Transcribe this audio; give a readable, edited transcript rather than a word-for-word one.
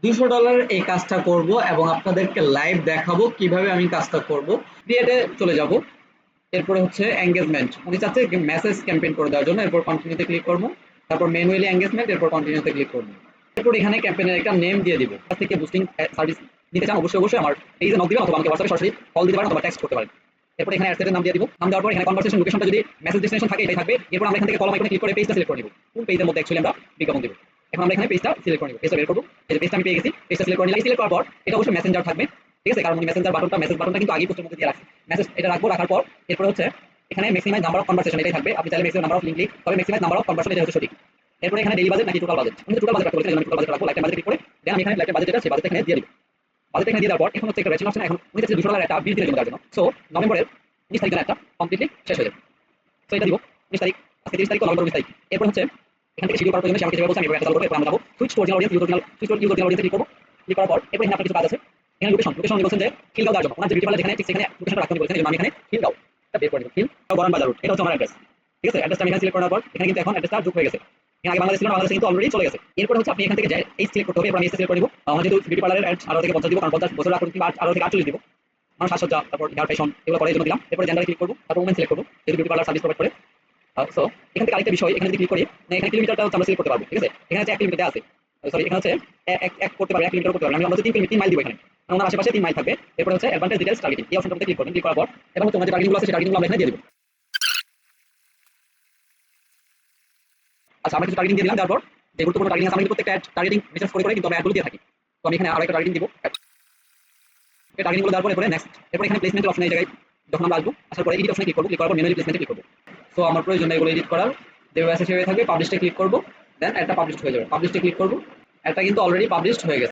$200 এই কাজটা করব এবং আপনাদেরকে লাইভ দেখাবো কিভাবে আমি কাজটা করব। ক্রিয়েটে চলে যাব, এরপরে হচ্ছে এঙ্গেজমেন্ট, উনি চাচ্ছে মেসেজ ক্যাম্পেইন করে দেওয়ার জন্য, এরপর কন্টিনিউতে ক্লিক করব, তারপর ম্যানুয়ালি এঙ্গেজমেন্ট, এরপর কন্টিনিউতে ক্লিক করব। এরপর এখানে ক্যাম্পেইনের একটা নেম দিয়ে দিব। কাছ থেকে বুস্টিং সার্ভিস নিতে চান অবশ্যই আমার পেজে নক দিবেন অথবা আমাকে হোয়াটসঅ্যাপে সরাসরি কল দিতে পারেন অথবা টেক্সট করতে পারেন। এরপর এখানে অ্যাডসেটের নাম দিয়ে দিব। নাম দেওয়ার পর এখানে কনভারসেশন লোকেশনটা যদি মেসেজ ডেস্টিনেশন থাকে এটাই থাকবে। এরপর আমরা এখান থেকে কলম আইকনে ক্লিক করে পেজটা সিলেক্ট করে নিব। কোন পেজের মধ্যে অ্যাকচুয়ালি আমরা বিজ্ঞাপন দিব। এখন আমরা এখানে পেজটা সিলেক্ট করে নিব, পেজটা বের করব। এই যে পেজটা আমি পেয়ে গেছি, পেজটা সিলেক্ট করে নিলাম। সিলেক্ট করার পর এটা অবশ্যই মেসেঞ্জার থাকবে, ঠিক আছে? কারণ মেসেঞ্জার বাটনটা মেসেজ বাটনটা কিন্তু আগেই পোস্টের মধ্যে দিয়ে রাখছি। মেসেজ এটা রাখবো, রাখার পর এরপর হচ্ছে এখানে ম্যাক্সিমাইজ নাম্বার অফ কনভারসেশন এটাই থাকবে। আপনি চাইলে ম্যাক্সিমাম নাম্বার অফ লিংক লিখ, তবে ম্যাক্সিমাইজ নাম্বার অফ কনভারসেশন এটা হচ্ছে সঠিক। এরপর এখানে ডেইলি বাজেট নাকি টোটাল বাজেট, আমি টোটাল বাজেট রাখতে বলেছি, আমি টোটাল বাজেট রাখবো। লাইফটাইম বাজেট ক্লিক করে দেন আমি এখানে লাইফটাইম বাজেট যেটা সেই বাজেট এখানে দিয়ে দিব। বাজেট এখানে দিয়ে দেওয়ার পর এখন হচ্ছে একটা রেশন অপশন। এখন উনি চাচ্ছে $200 একটা বিল দিয়ে দেওয়ার জন্য। সো নভেম্বরের 20 তারিখের একটা কমপ্লিটলি শেষ হয়ে যাবে। সো এটা দিব 20 তারিখ, আজকে 30 তারিখ, নভেম্বর 20 তারিখ। এরপর হচ্ছে এখান থেকে শিডিউল করার জন্য আমাকে যেভাবে বলছে আমি এভাবে একটা চালু করব। এরপর আমরা যাবো switch to original audience, switch to original অডিয়েন্সে ক্লিক করব। ক্লিক করার পর এরপর এখানে আপনার কিছু কাজ আছে। এখানে লোকেশন উনি বলছেন যে খিলগাঁও দেওয়ার জন্য। ওনার যে বিউটি পার্লার যেখানে ঠিক সেখানে লোকেশনটা রাখতে বলেছেন। এজন্য আমি এখানে খিলগাঁও এটা বের করে দিব। খিলগাঁও বরান বাজার রোড, এটা হচ্ছে আমার অ্যাড্রেস, ঠিক আছে? অ্যাড্রেসটা আমি এখানে সিলেক্ট করার পর এখানে কিন্তু এখন অ্যাড্রেসটা যোগ হয়ে গেছে। এর আগে বাংলাদেশ ছিল না, বাংলাদেশে কিন্তু অলরেডি চলে গেছে। এরপর হচ্ছে আপনি এখান থেকে যে এই সিলেক্ট করতে হবে। এরপর আমি সিলেক্ট করে দিব। আমার যেহেতু বিউটি পার্লারের অ্যাড 18 থেকে 50 দিব, কারণ 50 বছর রাখুন কিংবা 18 থেকে 48 দিব। আমার সাজসজ্জা, তারপর হেয়ার ফ্যাশন এগুলো করে, এজন্য দিলাম। এরপর জেন্ডারে ক্লিক করব, তারপর ওমেন সিলেক্ট করব, যেহেতু বিউটি পার্লার সার্ভিস প্রোভাইড করে। সো এখান থেকে আরেকটা বিষয়, এখানে যদি ক্লিক করি এখানে কিলোমিটারটা আমরা সিলেক্ট করতে পারবো, ঠিক আছে? এখানে হচ্ছে 1 কিলোমিটার আছে, সরি এখানে হচ্ছে এক করতে পারবে, 1 কিলোমিটার করতে পারবে। আমরা হচ্ছে 3 কিলোমিটার 3 মাইল দিব এখানে, কারণ ওনার আশেপাশে 3 মাইল থাকবে। এরপর হচ্ছে অ্যাডভান্টেজ ডিটেইলস টার্গেটিং, এই অপশনটাতে ক্লিক করবেন। ক্লিক করার পর এবার হচ্ছে ওনার যে টার্গেটিং গুলো আছে সেই টার্গেটিং গুলো আমরা এখানে দিয়ে দিব। আচ্ছা, আমরা কিছু টার্গেটিং দিয়ে দিলাম। তারপর যে গুরুত্বপূর্ণ টার্গেটিং আছে, আমরা কিন্তু প্রত্যেকটা টার্গেটিং মেসেজ করে কিন্তু আমরা অ্যাডগুলো দিয়ে থাকি। তো আমি এখানে আরেকটা টার্গেটিং দিব। এই টার্গেটিং গুলো দেওয়ার পর এরপরে নেক্সট, এরপর এখানে প্লেসমেন্টের অপশন, এই জায়গায় যখন আমরা আসবো আসার পরে এডিট অপশনে ক্লিক করব। ক্লিক করার পর ম্যানুয়ালি প্লেসমেন্টে ক্লিক করব। সো আমার প্রয়োজন এগুলো এডিট করার, যেভাবে আছে সেভাবে থাকবে। পাবলিশে ক্লিক করব, দেন একটা পাবলিশড হয়ে যাবে। পাবলিশে ক্লিক করব, এটা কিন্তু অলরেডি পাবলিশড হয়ে গেছে।